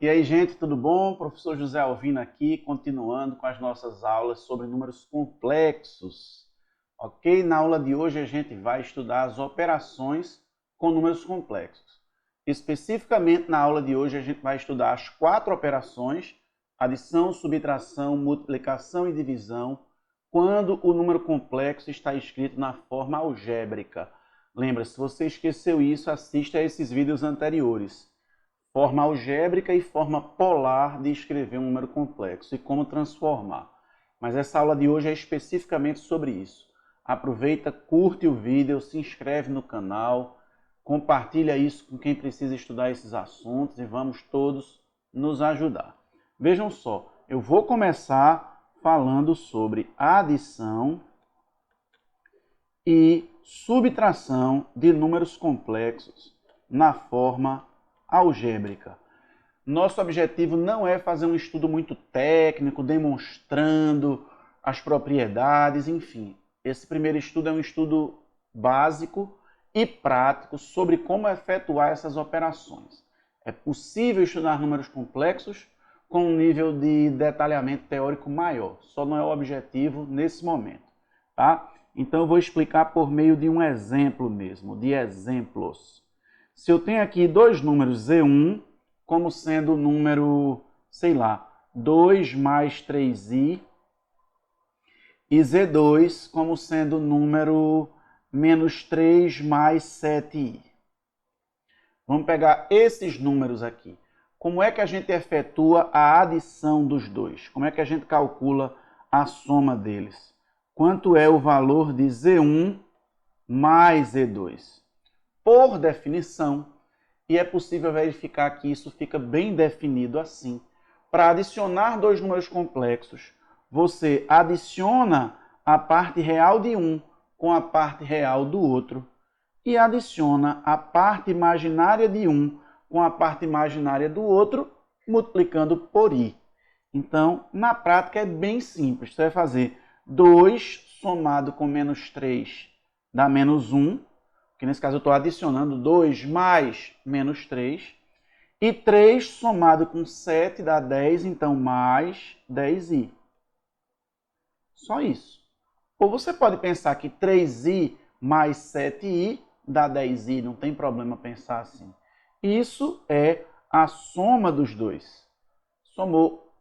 E aí, gente, tudo bom? Professor José Alvino aqui, continuando com as nossas aulas sobre números complexos. Ok? Na aula de hoje a gente vai estudar as operações com números complexos. Especificamente na aula de hoje a gente vai estudar as 4 operações, adição, subtração, multiplicação e divisão, quando o número complexo está escrito na forma algébrica. Lembra, se você esqueceu isso, assista a esses vídeos anteriores. Forma algébrica e forma polar de escrever um número complexo e como transformar. Mas essa aula de hoje é especificamente sobre isso. Aproveita, curte o vídeo, se inscreve no canal, compartilha isso com quem precisa estudar esses assuntos e vamos todos nos ajudar. Vejam só, eu vou começar falando sobre adição e subtração de números complexos na forma algébrica. Nosso objetivo não é fazer um estudo muito técnico, demonstrando as propriedades, enfim. Esse primeiro estudo é um estudo básico e prático sobre como efetuar essas operações. É possível estudar números complexos com um nível de detalhamento teórico maior, só não é o objetivo nesse momento, tá? Então eu vou explicar por meio de um exemplo mesmo, de exemplos. Se eu tenho aqui dois números Z1 como sendo o número, sei lá, 2 mais 3i, e Z2 como sendo o número menos 3 mais 7i. Vamos pegar esses números aqui. Como é que a gente efetua a adição dos dois? Como é que a gente calcula a soma deles? Quanto é o valor de Z1 mais Z2? Por definição, e é possível verificar que isso fica bem definido assim. Para adicionar dois números complexos, você adiciona a parte real de um com a parte real do outro e adiciona a parte imaginária de um com a parte imaginária do outro, multiplicando por i. Então, na prática é bem simples. Você vai fazer 2 somado com menos 3 dá menos 1, que nesse caso eu estou adicionando 2 mais menos 3, e 3 somado com 7 dá 10, então mais 10i. Só isso. Ou você pode pensar que 3i mais 7i dá 10i, não tem problema pensar assim. Isso é a soma dos dois. Somou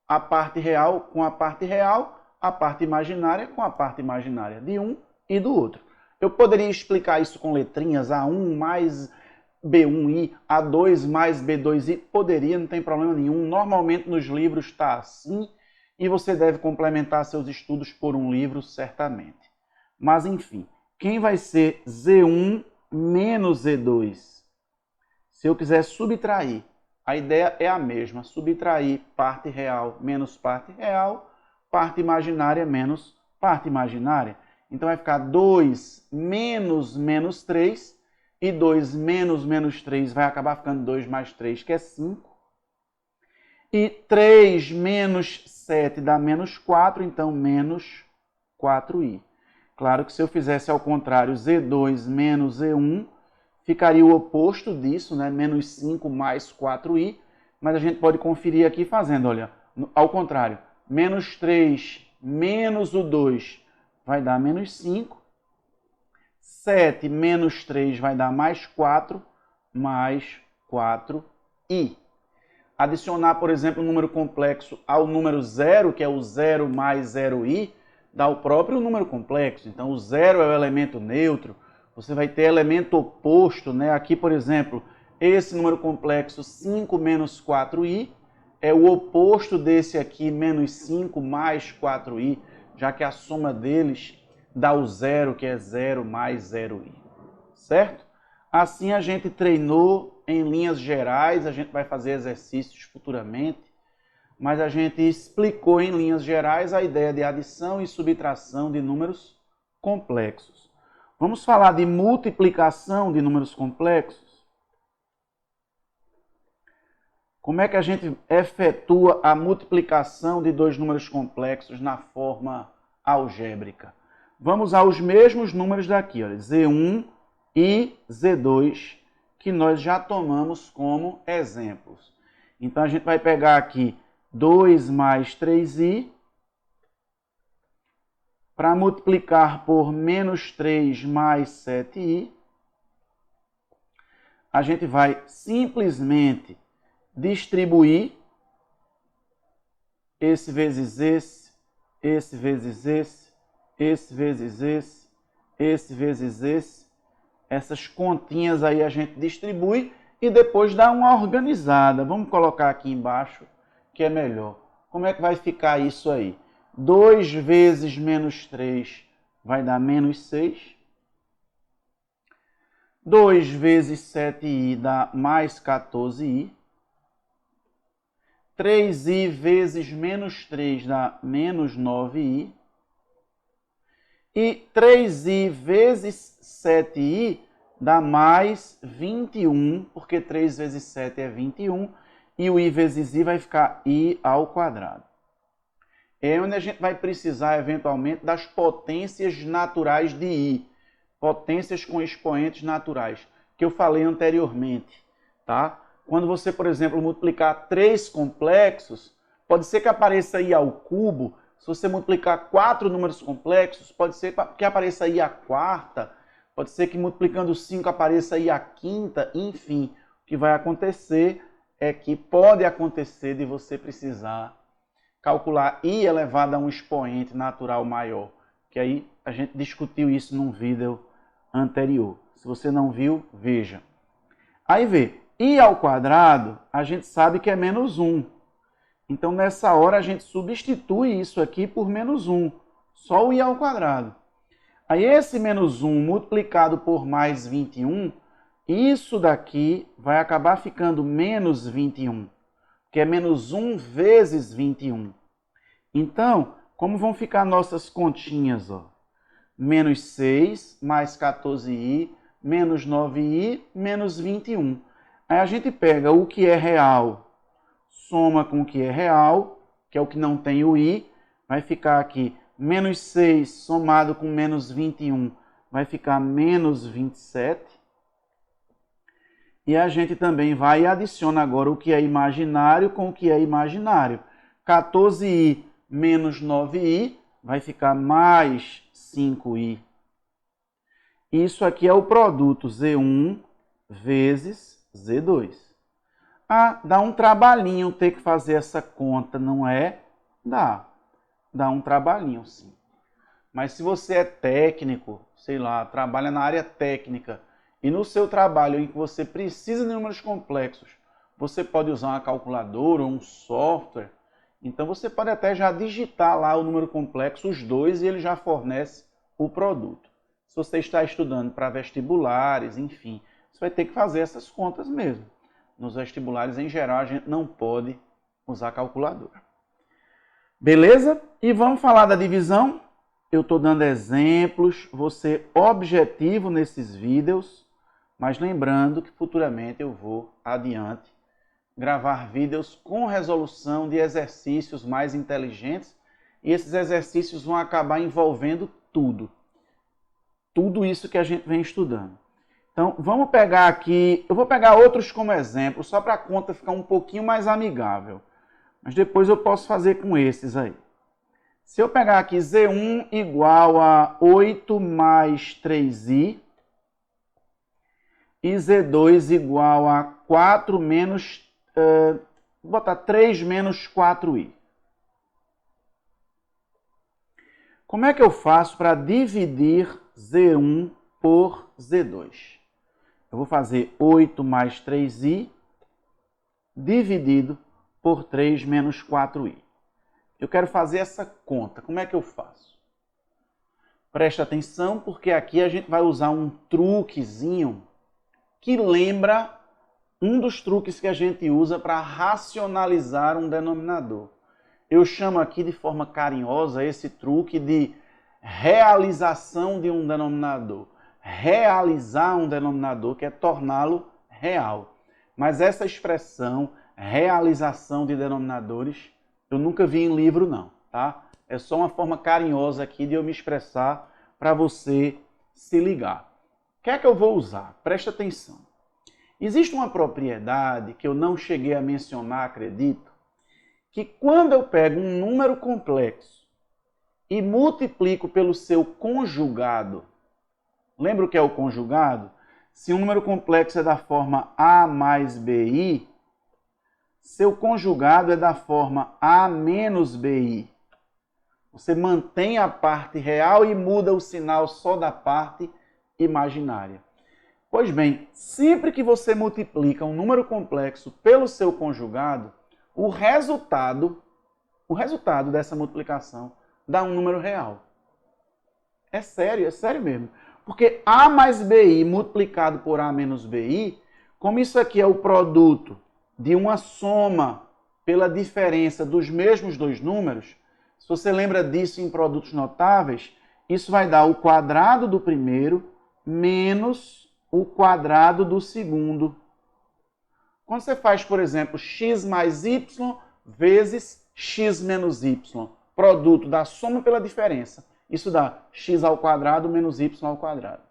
a parte real com a parte real, a parte imaginária com a parte imaginária de um e do outro. Eu poderia explicar isso com letrinhas, A1 mais B1i, A2 mais B2i, poderia, não tem problema nenhum. Normalmente nos livros está assim e você deve complementar seus estudos por um livro, certamente. Mas enfim, quem vai ser Z1 menos Z2? Se eu quiser subtrair, a ideia é a mesma, subtrair parte real menos parte real, parte imaginária menos parte imaginária. Então vai ficar 2 menos menos 3, e 2 menos menos 3 vai acabar ficando 2 mais 3, que é 5. E 3 menos 7 dá menos 4, então menos 4i. Claro que se eu fizesse ao contrário, Z2 menos Z1, ficaria o oposto disso, né? Menos 5 mais 4i, mas a gente pode conferir aqui fazendo, olha, ao contrário, menos 3 menos o 2 vai dar menos 5, 7 menos 3 vai dar mais 4, mais 4i. Adicionar, por exemplo, um número complexo ao número 0, que é o 0 mais 0i, dá o próprio número complexo. Então, o 0 é o elemento neutro, você vai ter elemento oposto, né? Aqui, por exemplo, esse número complexo 5 menos 4i é o oposto desse aqui, menos 5 mais 4i, já que a soma deles dá o 0, que é 0 mais 0i. Certo? Assim a gente treinou em linhas gerais, a gente vai fazer exercícios futuramente, mas a gente explicou em linhas gerais a ideia de adição e subtração de números complexos. Vamos falar de multiplicação de números complexos? Como é que a gente efetua a multiplicação de dois números complexos na forma algébrica? Vamos aos mesmos números daqui, olha, Z1 e Z2, que nós já tomamos como exemplos. Então, a gente vai pegar aqui 2 mais 3i para multiplicar por menos 3 mais 7i. A gente vai simplesmente distribuir esse vezes esse vezes esse vezes esse vezes esse. Essas continhas aí a gente distribui e depois dá uma organizada. Vamos colocar aqui embaixo, que é melhor. Como é que vai ficar isso aí? 2 vezes menos 3 vai dar menos 6. 2 vezes 7i dá mais 14i. 3i vezes menos 3 dá menos 9i. E 3i vezes 7i dá mais 21, porque 3 vezes 7 é 21, e o i vezes i vai ficar i ao quadrado. É onde a gente vai precisar, eventualmente, das potências naturais de i, potências com expoentes naturais, que eu falei anteriormente, tá? Quando você, por exemplo, multiplicar 3 complexos, pode ser que apareça i ao cubo. Se você multiplicar 4 números complexos, pode ser que apareça aí a quarta, pode ser que multiplicando 5 apareça aí a quinta, enfim. O que vai acontecer é que pode acontecer de você precisar calcular i elevado a um expoente natural maior, que aí a gente discutiu isso num vídeo anterior. Se você não viu, veja. Aí vê, i ao quadrado, a gente sabe que é menos 1. Então, nessa hora, a gente substitui isso aqui por menos 1. Só o i ao quadrado. Aí, esse menos 1 multiplicado por mais 21, isso daqui vai acabar ficando menos 21, que é menos 1 vezes 21. Então, como vão ficar nossas continhas? Ó? Menos 6 mais 14i, menos 9i, menos 21. Aí, a gente pega o que é real, soma com o que é real, que é o que não tem o i, vai ficar aqui menos 6 somado com menos 21, vai ficar menos 27. E a gente também vai e adiciona agora o que é imaginário com o que é imaginário. 14i menos 9i vai ficar mais 5i. Isso aqui é o produto Z1 vezes Z2. Ah, dá um trabalhinho ter que fazer essa conta, não é? Dá um trabalhinho, sim. Mas se você é técnico, sei lá, trabalha na área técnica, e no seu trabalho em que você precisa de números complexos, você pode usar uma calculadora ou um software, então você pode até já digitar lá o número complexo, os dois, e ele já fornece o produto. Se você está estudando para vestibulares, enfim, você vai ter que fazer essas contas mesmo. Nos vestibulares, em geral, a gente não pode usar calculadora. Beleza? E vamos falar da divisão. Eu estou dando exemplos, vou ser objetivo nesses vídeos, mas lembrando que futuramente eu vou adiante gravar vídeos com resolução de exercícios mais inteligentes, e esses exercícios vão acabar envolvendo tudo. Tudo isso que a gente vem estudando. Então, vamos pegar aqui, eu vou pegar outros como exemplo, só para a conta ficar um pouquinho mais amigável. Mas depois eu posso fazer com esses aí. Se eu pegar aqui Z1 igual a 8 mais 3i, e Z2 igual a 4 menos, vou botar 3 menos 4i. Como é que eu faço para dividir Z1 por Z2? Eu vou fazer 8 mais 3i dividido por 3 menos 4i. Eu quero fazer essa conta. Como é que eu faço? Presta atenção, porque aqui a gente vai usar um truquezinho que lembra um dos truques que a gente usa para racionalizar um denominador. Eu chamo aqui de forma carinhosa esse truque de realização de um denominador. Realizar um denominador, que é torná-lo real. Mas essa expressão, realização de denominadores, eu nunca vi em livro não, tá? É só uma forma carinhosa aqui de eu me expressar para você se ligar. O que é que eu vou usar? Presta atenção. Existe uma propriedade que eu não cheguei a mencionar, acredito, que quando eu pego um número complexo e multiplico pelo seu conjugado, lembra o que é o conjugado? Se um número complexo é da forma A mais BI, seu conjugado é da forma A menos BI. Você mantém a parte real e muda o sinal só da parte imaginária. Pois bem, sempre que você multiplica um número complexo pelo seu conjugado, o resultado dessa multiplicação dá um número real. É sério mesmo. Porque A mais BI multiplicado por A menos BI, como isso aqui é o produto de uma soma pela diferença dos mesmos dois números, se você lembra disso em produtos notáveis, isso vai dar o quadrado do primeiro menos o quadrado do segundo. Quando você faz, por exemplo, x mais y vezes x menos y, produto da soma pela diferença, isso dá x ao quadrado menos y ao quadrado.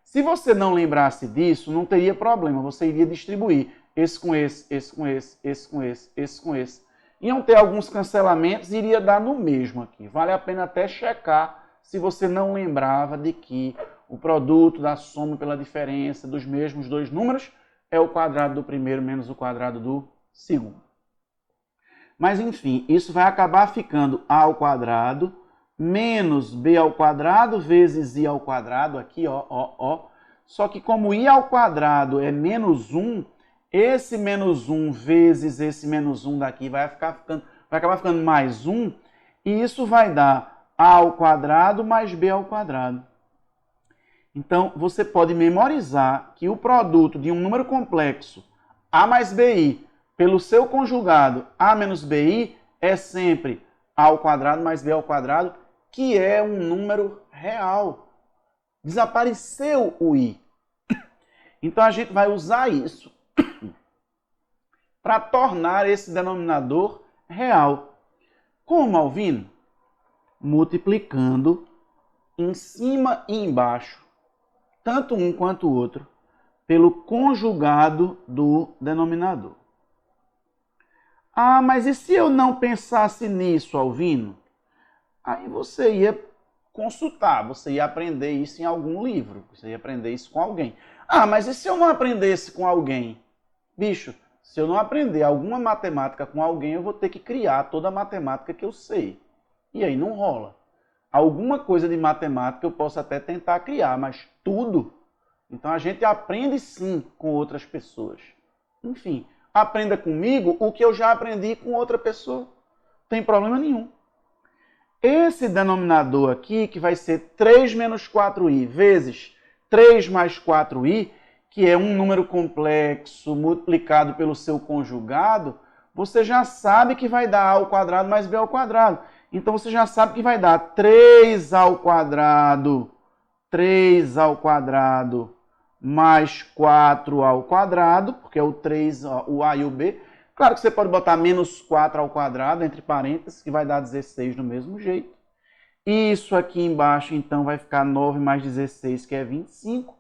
Se você não lembrasse disso, não teria problema, você iria distribuir esse com esse, esse com esse, esse com esse, esse com esse. Iam ter alguns cancelamentos e iria dar no mesmo aqui. Vale a pena até checar se você não lembrava de que o produto da soma pela diferença dos mesmos dois números é o quadrado do primeiro menos o quadrado do segundo. Mas enfim, isso vai acabar ficando a ao quadrado menos b ao quadrado vezes i ao quadrado, aqui, ó. Só que como i ao quadrado é menos 1, esse menos 1 vezes esse menos 1 daqui vai acabar ficando mais 1, e isso vai dar a ao quadrado mais b ao quadrado. Então, você pode memorizar que o produto de um número complexo a mais bi pelo seu conjugado a menos bi é sempre a ao quadrado mais b ao quadrado, que é um número real. Desapareceu o i. Então, a gente vai usar isso para tornar esse denominador real. Como, Alvino? Multiplicando em cima e embaixo, tanto um quanto o outro, pelo conjugado do denominador. Ah, mas e se eu não pensasse nisso, Alvino? Aí você ia consultar, você ia aprender isso em algum livro, você ia aprender isso com alguém. Ah, mas e se eu não aprendesse com alguém? Bicho, se eu não aprender alguma matemática com alguém, eu vou ter que criar toda a matemática que eu sei. E aí não rola. Alguma coisa de matemática eu posso até tentar criar, mas tudo. Então a gente aprende sim com outras pessoas. Enfim, aprenda comigo o que eu já aprendi com outra pessoa. Não tem problema nenhum. Esse denominador aqui, que vai ser 3 menos 4i vezes 3 mais 4i, que é um número complexo multiplicado pelo seu conjugado, você já sabe que vai dar a ao quadrado mais b ao quadrado. Então você já sabe que vai dar 3 ao quadrado mais 4 ao quadrado, porque é o 3, o a e o b. Claro que você pode botar menos 4 ao quadrado, entre parênteses, que vai dar 16 do mesmo jeito. Isso aqui embaixo, então, vai ficar 9 mais 16, que é 25.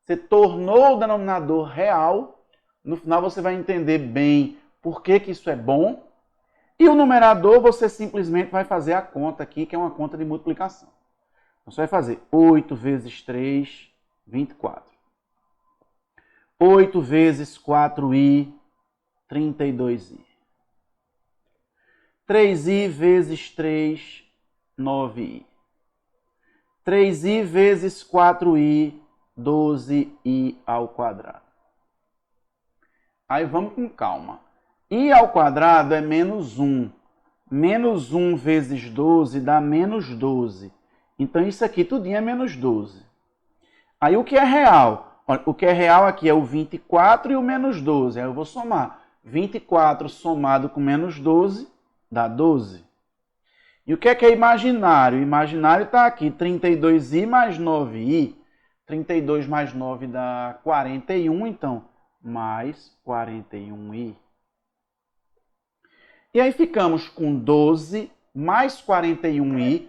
Você tornou o denominador real. No final você vai entender bem por que isso é bom. E o numerador você simplesmente vai fazer a conta aqui, que é uma conta de multiplicação. Então você vai fazer 8 vezes 3, 24. 8 vezes 4i, 32i. 3i vezes 3, 9i. 3i vezes 4i, 12i ao quadrado. Aí vamos com calma. I ao quadrado é menos 1. Menos 1 vezes 12 dá menos 12. Então isso aqui tudinho é menos 12. Aí o que é real? Olha, o que é real aqui é o 24 e o menos 12. Aí eu vou somar. 24 somado com menos 12 dá 12. E o que é imaginário? O imaginário está aqui, 32i mais 9i. 32 mais 9 dá 41, então, mais 41i. E aí ficamos com 12 mais 41i,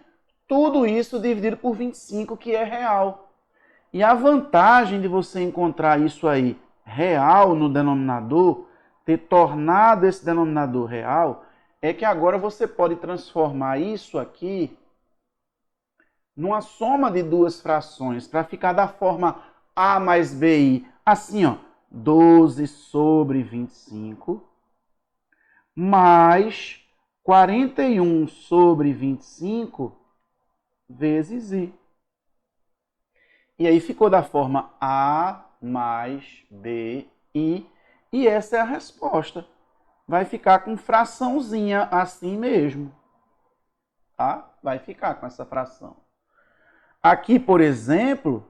tudo isso dividido por 25, que é real. E a vantagem de você encontrar isso aí real no denominador, ter tornado esse denominador real, é que agora você pode transformar isso aqui numa soma de duas frações, para ficar da forma A mais BI. Assim, ó, 12 sobre 25 mais 41 sobre 25 vezes I. E aí ficou da forma A mais BI. E essa é a resposta. Vai ficar com fraçãozinha assim mesmo. Tá? Vai ficar com essa fração. Aqui, por exemplo,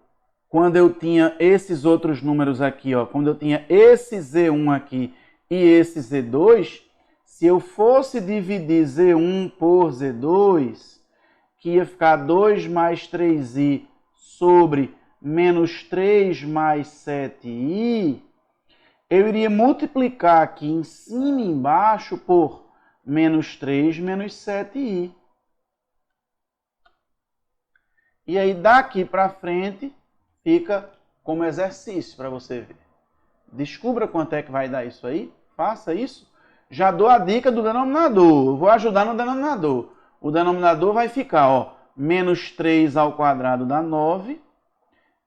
quando eu tinha esses outros números aqui, ó, quando eu tinha esse Z1 aqui e esse Z2, se eu fosse dividir Z1 por Z2, que ia ficar 2 mais 3i sobre menos 3 mais 7i, eu iria multiplicar aqui em cima e embaixo por menos 3 menos 7i. E aí daqui para frente fica como exercício para você ver. Descubra quanto é que vai dar isso aí, faça isso. Já dou a dica do denominador, vou ajudar no denominador. O denominador vai ficar, ó, menos 3 ao quadrado dá 9.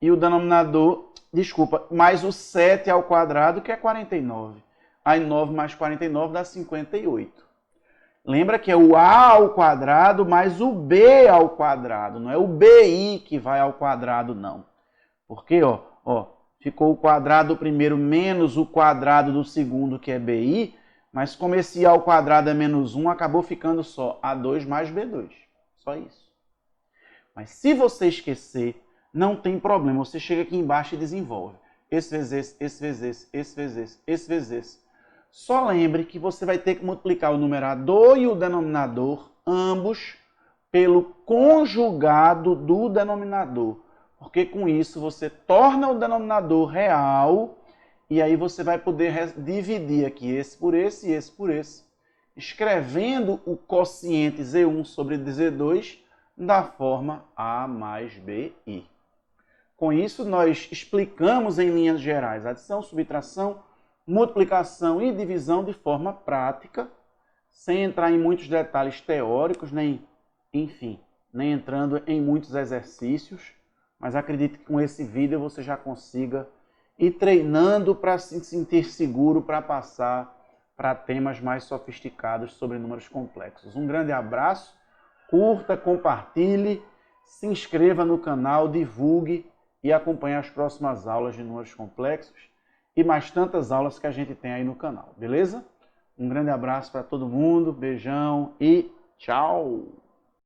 E o denominador, desculpa, mais o 7 ao quadrado, que é 49. Aí 9 mais 49 dá 58. Lembra que é o A ao quadrado mais o B ao quadrado. Não é o BI que vai ao quadrado, não. Porque, ó, ficou o quadrado do primeiro menos o quadrado do segundo, que é BI. Mas como esse A ao quadrado é menos 1, acabou ficando só A2 mais B2. Só isso. Mas se você esquecer, não tem problema. Você chega aqui embaixo e desenvolve. Esse vezes esse, esse vezes esse, esse vezes esse, esse vezes esse. Só lembre que você vai ter que multiplicar o numerador e o denominador, ambos, pelo conjugado do denominador. Porque com isso você torna o denominador real e aí você vai poder dividir aqui esse por esse e esse por esse, escrevendo o quociente Z1 sobre Z2 da forma A mais BI. Com isso, nós explicamos em linhas gerais adição, subtração, multiplicação e divisão de forma prática, sem entrar em muitos detalhes teóricos, nem entrando em muitos exercícios, mas acredito que com esse vídeo você já consiga ir treinando para se sentir seguro para passar para temas mais sofisticados sobre números complexos. Um grande abraço, curta, compartilhe, se inscreva no canal, divulgue e acompanhe as próximas aulas de números complexos e mais tantas aulas que a gente tem aí no canal, beleza? Um grande abraço para todo mundo, beijão e tchau!